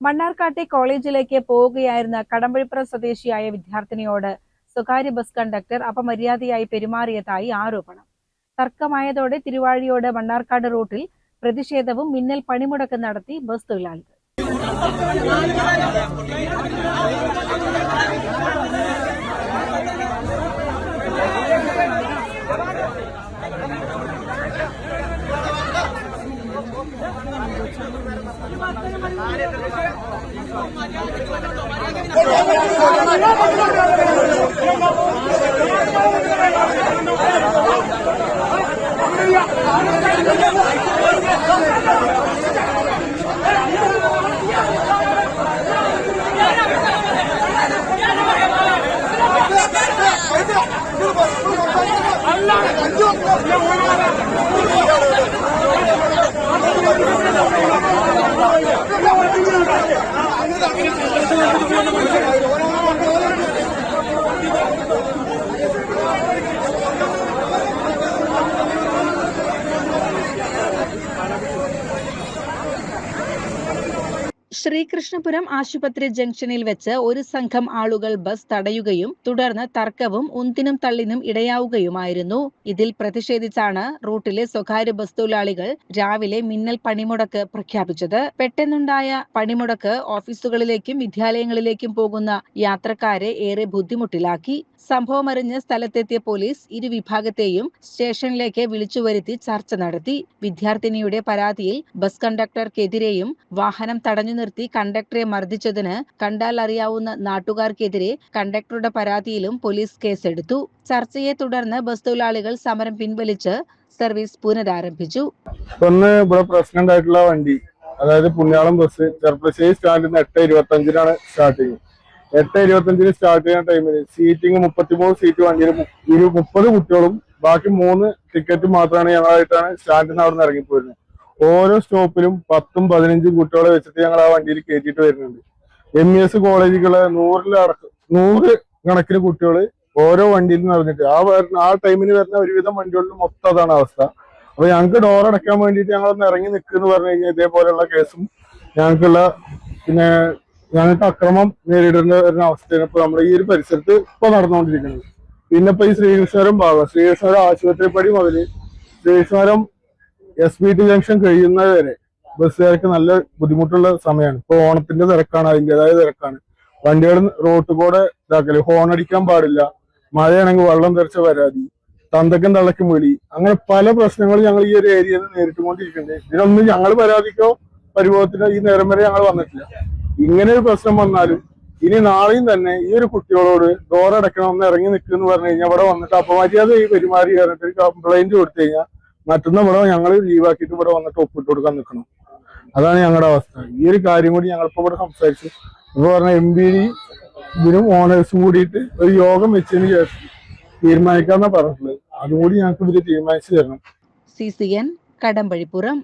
മണ്ണാർക്കാട്ടെ കോളേജിലേക്ക് പോവുകയായിരുന്ന കടമ്പഴിപ്പുറം സ്വദേശിയായ വിദ്യാർത്ഥിനിയോട് സ്വകാര്യ ബസ് കണ്ടക്ടർ അപമര്യാദയായി പെരുമാറിയതായി ആരോപണം. തർക്കമായതോടെ തിരുവാഴിയോട് മണ്ണാർക്കാട് റൂട്ടിൽ പ്രതിഷേധവും മിന്നൽ പണിമുടക്ക് നടത്തി ബസ് തൊഴിലാളികൾ. ശ്രീകൃഷ്ണപുരം ആശുപത്രി ജംഗ്ഷനിൽ വെച്ച് ഒരു സംഘം ആളുകൾ ബസ് തടയുകയും തുടർന്ന് തർക്കവും ഉന്തിനും തള്ളിനും ഇടയാവുകയുമായിരുന്നു. ഇതിൽ പ്രതിഷേധിച്ചാണ് റൂട്ടിലെ സ്വകാര്യ ബസ് തൊഴിലാളികൾ രാവിലെ മിന്നൽ പണിമുടക്ക് പ്രഖ്യാപിച്ചത്. പെട്ടെന്നുണ്ടായ പണിമുടക്ക് ഓഫീസുകളിലേക്കും വിദ്യാലയങ്ങളിലേക്കും പോകുന്ന യാത്രക്കാരെ ഏറെ ബുദ്ധിമുട്ടിലാക്കി. സംഭവമറിഞ്ഞ് സ്ഥലത്തെത്തിയ പോലീസ് ഇരുവിഭാഗത്തെയും സ്റ്റേഷനിലേക്ക് വിളിച്ചുവരുത്തി ചർച്ച നടത്തി. വിദ്യാർത്ഥിനിയുടെ പരാതിയിൽ ബസ് കണ്ടക്ടർക്കെതിരെയും വാഹനം തടഞ്ഞു നിർത്തി കണ്ടക്ടറെ മർദ്ദിച്ചതിന് കണ്ടാൽ അറിയാവുന്ന നാട്ടുകാർക്കെതിരെ കണ്ടക്ടറുടെ പരാതിയിലും പോലീസ് കേസെടുത്തു. ചർച്ചയെ തുടർന്ന് ബസ് തൊഴിലാളികൾ സമരം പിൻവലിച്ച് സർവീസ് പുനരാരംഭിച്ചു. പ്രസിഡന്റ് ആയിട്ടുള്ള വണ്ടി, അതായത് പുണ്യാളം ബസ് ചെർപ്പശ്ശേരി സ്റ്റാൻഡിൽ നിന്ന് 8:25 സ്റ്റാർട്ടിങ്. 8:25 സ്റ്റാർട്ട് ചെയ്യുന്ന ടൈമിൽ സീറ്റിംഗ് 33 സീറ്റ് വണ്ടിയിൽ 30 കുട്ടികളും ബാക്കി 3 ടിക്കറ്റ് മാത്രമാണ് ഞങ്ങളായിട്ടാണ് സ്റ്റാൻഡിൽ നിന്ന് അവിടെ നിന്ന് ഇറങ്ങിപ്പോയിരുന്നത്. ഓരോ സ്റ്റോപ്പിലും 10-15 കുട്ടികളെ വെച്ചിട്ട് ഞങ്ങൾ ആ വണ്ടിയിൽ കയറ്റിയിട്ട് വരുന്നുണ്ട്. MES കോളേജുകളെ 100 കണക്കിന് കുട്ടികൾ ഓരോ വണ്ടിയിൽ നിറഞ്ഞിട്ട് ആ ടൈമിന് വരുന്ന ഒരുവിധം വണ്ടികളിൽ മൊത്തം അതാണ് അവസ്ഥ. അപ്പൊ ഞങ്ങൾക്ക് ഡോർ അടയ്ക്കാൻ വേണ്ടിയിട്ട് ഞങ്ങളൊന്ന് ഇറങ്ങി നിൽക്കുന്നു പറഞ്ഞു കഴിഞ്ഞാൽ ഇതേപോലെയുള്ള കേസും ഞങ്ങൾക്ക് അക്രമം നേരിടേണ്ട വരുന്ന അവസ്ഥയാണ് ഇപ്പൊ നമ്മുടെ ഈ ഒരു പരിസരത്ത് ഇപ്പൊ നടന്നുകൊണ്ടിരിക്കുന്നത്. പിന്നെ ഇപ്പൊ ഈ ശ്രീകൃഷ്ണപുരം ഭാഗം, ശ്രീകൃഷ്ണപുരം ആശുപത്രിപ്പടി മുതൽ ശ്രീകൃഷ്ണപുരം SBT ജംഗ്ഷൻ കഴിയുന്നത് വരെ ബസ്സുകാർക്ക് നല്ല ബുദ്ധിമുട്ടുള്ള സമയമാണ്. ഇപ്പൊ ഓണത്തിന്റെ തിരക്കാണ്, അതിൻ്റെതായ തിരക്കാണ്. വണ്ടികൾ റോഡ് കൂടെ ഇതാക്കല്, ഹോൺ അടിക്കാൻ പാടില്ല, മഴയാണെങ്കിൽ വെള്ളം തെറിച്ച പരാതി, തന്തക്കും തള്ളക്കും വിളി, അങ്ങനെ പല പ്രശ്നങ്ങളും ഞങ്ങൾ ഈ ഒരു ഏരിയയിൽ നേരിട്ടുകൊണ്ടിരിക്കുന്നുണ്ട്. ഇതിനൊന്നും ഞങ്ങൾ പരാതിക്കോ പരിഭവത്തിനോ ഈ നേരം വരെ ഞങ്ങൾ വന്നിട്ടില്ല. ഇങ്ങനെ ഒരു പ്രശ്നം വന്നാലും ഇനി നാളെയും തന്നെ ഈ ഒരു കുട്ടികളോട് ഡോർ അടയ്ക്കണമെന്ന് ഇറങ്ങി നിൽക്കുമെന്ന് പറഞ്ഞു കഴിഞ്ഞാൽ ഇവിടെ വന്നിട്ട് അപമര്യാദ ഈ പെരുമാറി കയറിട്ട് കംപ്ലൈന്റ് കൊടുത്തു കഴിഞ്ഞാൽ മറ്റൊന്ന് ഇവിടെ ഞങ്ങൾ ലീവാക്കിയിട്ട് ഇവിടെ വന്നിട്ട് ഒപ്പിട്ട് കൊടുക്കാൻ നിൽക്കണം. അതാണ് ഞങ്ങളുടെ അവസ്ഥ. ഈ ഒരു കാര്യം കൂടി ഞങ്ങളിപ്പോ ഇവിടെ സംസാരിച്ചു. ഇപ്പൊ പറഞ്ഞ MBD ഇതിനും ഓണേഴ്സും കൂടിയിട്ട് ഒരു യോഗം വെച്ചതിന് ശേഷം തീരുമാനിക്കാന്നാ പറഞ്ഞിട്ടുള്ളത്. അതുകൂടി ഞങ്ങൾക്ക് ഇതിൽ തീരുമാനിച്ചു തരണം. CCN കടമ്പഴിപ്പുറം.